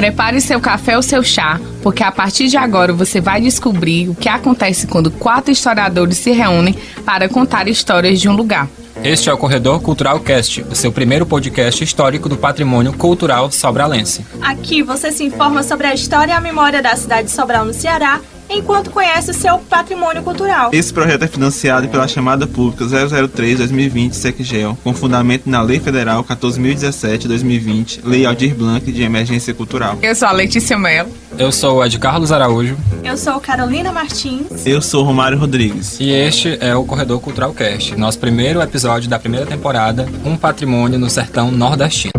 Prepare seu café ou seu chá, porque a partir de agora você vai descobrir o que acontece quando 4 historiadores se reúnem para contar histórias de um lugar. Este é o Corredor Cultural Cast, o seu primeiro podcast histórico do patrimônio cultural sobralense. Aqui você se informa sobre a história e a memória da cidade de Sobral, no Ceará, enquanto conhece o seu patrimônio cultural. Esse projeto é financiado pela chamada pública 003-2020 SECGEL, com fundamento na Lei Federal 14.017-2020, Lei Aldir Blanc de Emergência Cultural. Eu sou a Letícia Mello. Eu sou o Ed Carlos Araújo. Eu sou Carolina Martins. Eu sou Romário Rodrigues. E este é o Corredor Cultural Cast, nosso primeiro episódio da primeira temporada, Um Patrimônio no Sertão Nordestino.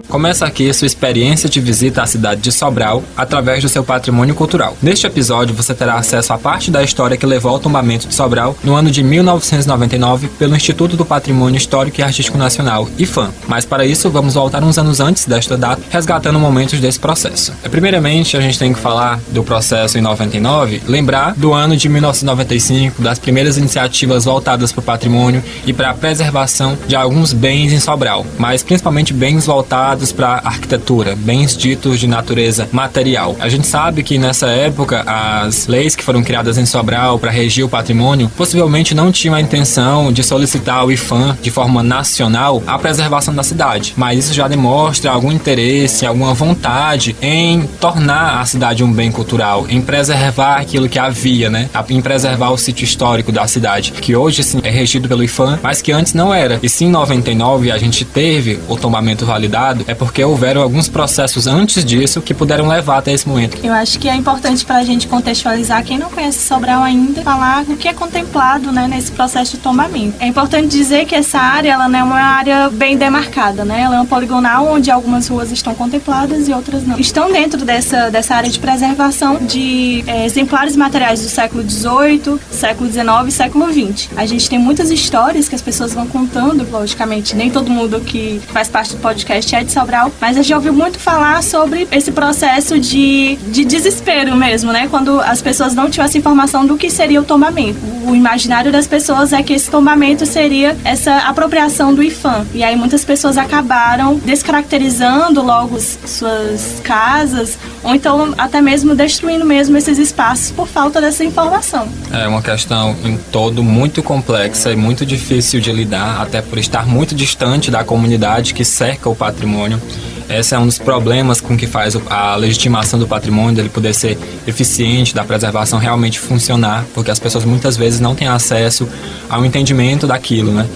Começa aqui sua experiência de visita à cidade de Sobral através do seu patrimônio cultural. Neste episódio você terá acesso à parte da história que levou ao tombamento de Sobral no ano de 1999 pelo Instituto do Patrimônio Histórico e Artístico Nacional, IPHAN. Mas para isso vamos voltar uns anos antes desta data, resgatando momentos desse processo. Primeiramente a gente tem que falar do processo em 99, lembrar do ano de 1995, das primeiras iniciativas voltadas para o patrimônio e para a preservação de alguns bens em Sobral, mas principalmente bens voltados para arquitetura, bens ditos de natureza material. A gente sabe que nessa época as leis que foram criadas em Sobral para regir o patrimônio possivelmente não tinham a intenção de solicitar ao IPHAN de forma nacional a preservação da cidade, mas isso já demonstra algum interesse, alguma vontade em tornar a cidade um bem cultural, em preservar aquilo que havia, né? Em preservar o sítio histórico da cidade, que hoje sim é regido pelo IPHAN, mas que antes não era. E sim, em 99 a gente teve o tombamento validado, porque houveram alguns processos antes disso que puderam levar até esse momento. Eu acho que é importante para a gente contextualizar, quem não conhece Sobral ainda, falar o que é contemplado, né, nesse processo de tombamento. É importante dizer que essa área ela não é uma área bem demarcada, né? Ela é uma poligonal onde algumas ruas estão contempladas e outras não. Estão dentro dessa área de preservação de exemplares materiais do século XVIII, século XIX e século XX. A gente tem muitas histórias que as pessoas vão contando, logicamente, nem todo mundo que faz parte do podcast é de Sobral, mas a gente já ouviu muito falar sobre esse processo de desespero mesmo, né? Quando as pessoas não tivessem informação do que seria o tombamento. O imaginário das pessoas é que esse tombamento seria essa apropriação do IPHAN. E aí muitas pessoas acabaram descaracterizando logo suas casas, ou então até mesmo destruindo mesmo esses espaços por falta dessa informação. É uma questão em todo muito complexa e muito difícil de lidar, até por estar muito distante da comunidade que cerca o patrimônio. Esse é um dos problemas com que faz a legitimação do patrimônio, dele poder ser eficiente, da preservação realmente funcionar, porque as pessoas muitas vezes não têm acesso ao entendimento daquilo, né?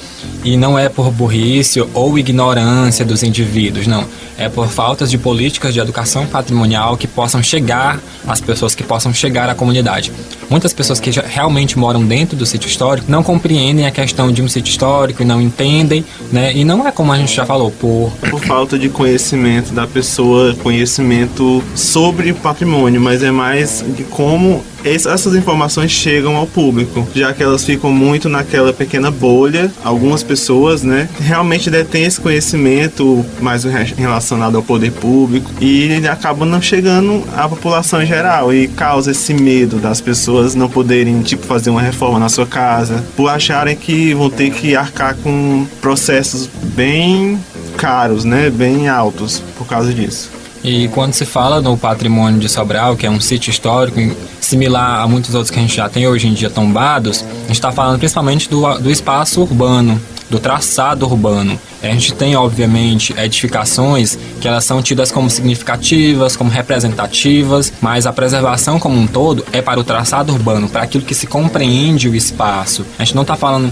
E não é por burrice ou ignorância dos indivíduos, não. É por faltas de políticas de educação patrimonial que possam chegar às pessoas, que possam chegar à comunidade. Muitas pessoas que realmente moram dentro do sítio histórico não compreendem a questão de um sítio histórico e não entendem, né? E não é como a gente já falou, por falta de conhecimento da pessoa, conhecimento sobre patrimônio, mas é mais de como essas informações chegam ao público, já que elas ficam muito naquela pequena bolha. Algumas pessoas, né, realmente detêm esse conhecimento mais relacionado ao poder público e acabam não chegando à população em geral e causa esse medo das pessoas não poderem, fazer uma reforma na sua casa, por acharem que vão ter que arcar com processos bem caros, né, bem altos por causa disso. E quando se fala no patrimônio de Sobral, que é um sítio histórico similar a muitos outros que a gente já tem hoje em dia tombados, a gente está falando principalmente do espaço urbano, do traçado urbano. A gente tem, obviamente, edificações que elas são tidas como significativas, como representativas, mas a preservação como um todo é para o traçado urbano, para aquilo que se compreende o espaço. A gente não está falando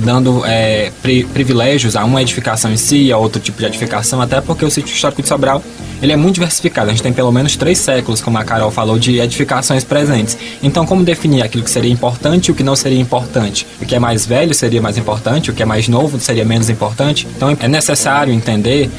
dando privilégios a uma edificação em si, a outro tipo de edificação, até porque o sítio histórico de Sobral ele é muito diversificado. A gente tem pelo menos 3 séculos, como a Carol falou, de edificações presentes. Então, como definir aquilo que seria importante e o que não seria importante? O que é mais velho seria mais importante, o que é mais novo seria menos importante? Então, é necessário entender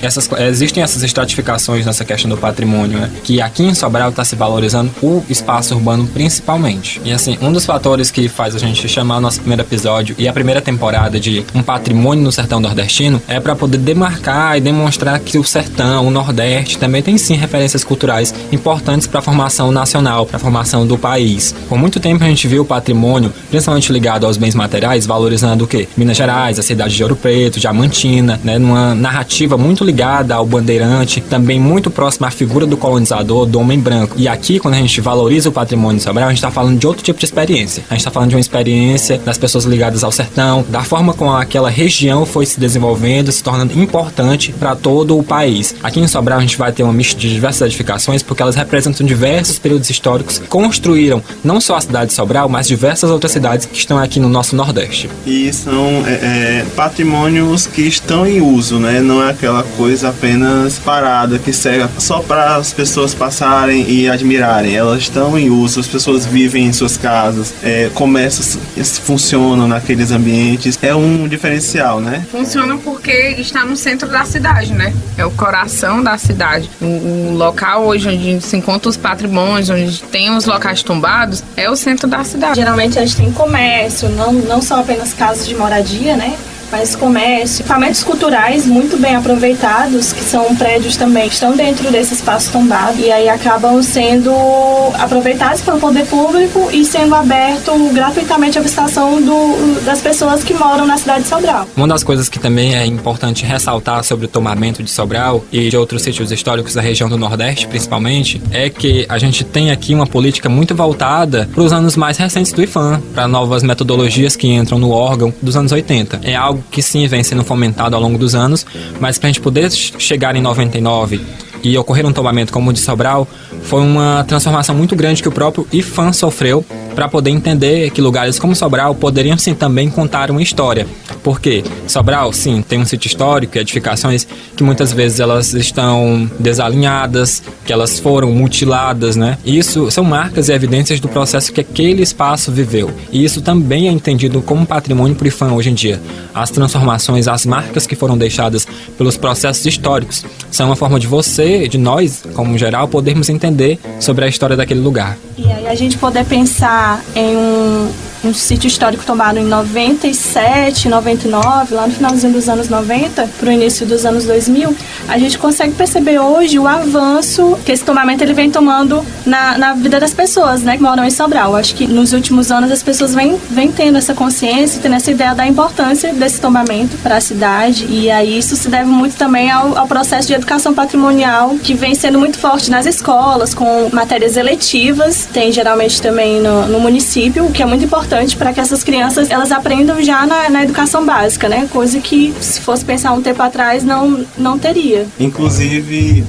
existem essas estratificações nessa questão do patrimônio, né? Que aqui em Sobral está se valorizando o espaço urbano principalmente. E assim, um dos fatores que faz a gente chamar o nosso primeiro episódio e a primeira temporada de um patrimônio no sertão nordestino é para poder demarcar e demonstrar que o sertão, o Nordeste, também tem sim referências culturais importantes para a formação nacional, para a formação do país. Por muito tempo a gente viu o patrimônio, principalmente ligado aos bens materiais, valorizando o quê? Minas Gerais, a cidade de Ouro Preto, Diamantina, né? Numa narrativa muito ligada ao bandeirante, também muito próxima à figura do colonizador, do homem branco. E aqui, quando a gente valoriza o patrimônio de Sobral, a gente está falando de outro tipo de experiência. A gente está falando de uma experiência das pessoas ligadas ao sertão, da forma como aquela região foi se desenvolvendo, se tornando importante para todo o país. Aqui em Sobral a gente vai ter uma mistura de diversas edificações, porque elas representam diversos períodos históricos que construíram não só a cidade de Sobral, mas diversas outras cidades que estão aqui no nosso Nordeste. E são patrimônios que estão em uso, né? Não é aquela coisa apenas parada que serve só para as pessoas passarem e admirarem. Elas estão em uso, as pessoas vivem em suas casas, comércios funcionam naqueles ambientes. É um diferencial, né? Funciona porque está no centro da cidade, né? É o coração da cidade. O local hoje onde se encontra os patrimônios, onde tem os locais tombados, é o centro da cidade. Geralmente a gente tem comércio, não são apenas casas de moradia, né? Mas comércio, equipamentos culturais muito bem aproveitados, que são prédios também que estão dentro desse espaço tombado e aí acabam sendo aproveitados pelo poder público e sendo aberto gratuitamente a visitação das pessoas que moram na cidade de Sobral. Uma das coisas que também é importante ressaltar sobre o tombamento de Sobral e de outros sítios históricos da região do Nordeste, principalmente, é que a gente tem aqui uma política muito voltada para os anos mais recentes do IPHAN, para novas metodologias que entram no órgão dos anos 80. É algo que sim vem sendo fomentado ao longo dos anos, mas para a gente poder chegar em 99 e ocorrer um tombamento como o de Sobral, foi uma transformação muito grande que o próprio IPHAN sofreu para poder entender que lugares como Sobral poderiam sim também contar uma história. Porque Sobral, sim, tem um sítio histórico e edificações que muitas vezes elas estão desalinhadas, que elas foram mutiladas, né? E isso são marcas e evidências do processo que aquele espaço viveu. E isso também é entendido como patrimônio por IPHAN hoje em dia. As transformações, as marcas que foram deixadas pelos processos históricos são uma forma de você, de nós, como geral, podermos entender sobre a história daquele lugar. E aí a gente poder pensar em um sítio histórico tombado em 97, 99, lá no finalzinho dos anos 90, para o início dos anos 2000, a gente consegue perceber hoje o avanço que esse tombamento ele vem tomando na vida das pessoas, né, que moram em Sobral. Acho que nos últimos anos as pessoas vêm tendo essa consciência, tendo essa ideia da importância desse tombamento para a cidade, e aí isso se deve muito também ao processo de educação patrimonial que vem sendo muito forte nas escolas, com matérias eletivas, tem geralmente também no município, o que é muito importante para que essas crianças elas aprendam já na educação básica, né? Coisa que se fosse pensar um tempo atrás não teria. Inclusive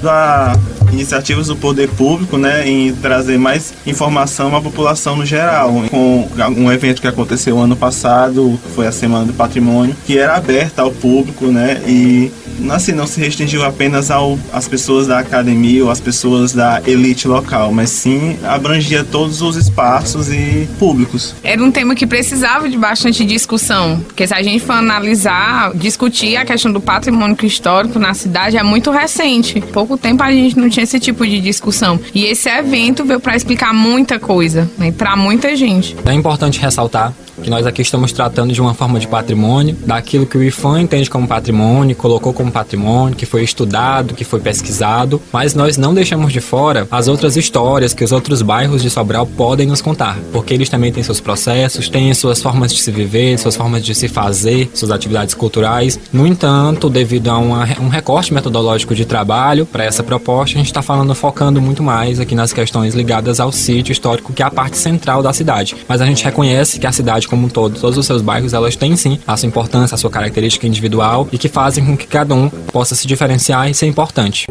iniciativas do poder público, né, em trazer mais informação à população no geral, com um evento que aconteceu ano passado, foi a Semana do Patrimônio, que era aberta ao público, né, e assim, não se restringiu apenas às pessoas da academia ou às pessoas da elite local, mas sim abrangia todos os espaços e públicos. Era um tema que precisava de bastante discussão, porque se a gente for analisar, discutir a questão do patrimônio histórico na cidade é muito recente. Pouco tempo a gente não tinha esse tipo de discussão. E esse evento veio para explicar muita coisa, né, para muita gente. É importante ressaltar que nós aqui estamos tratando de uma forma de patrimônio, daquilo que o IPHAN entende como patrimônio, colocou como patrimônio, que foi estudado, que foi pesquisado, mas nós não deixamos de fora as outras histórias que os outros bairros de Sobral podem nos contar, porque eles também têm seus processos, têm suas formas de se viver, suas formas de se fazer, suas atividades culturais. No entanto, devido a um recorte metodológico de trabalho para essa proposta, a gente está focando muito mais aqui nas questões ligadas ao sítio histórico, que é a parte central da cidade. Mas a gente reconhece que a cidade como um todo, todos os seus bairros, elas têm sim a sua importância, a sua característica individual e que fazem com que cada um possa se diferenciar e ser importante.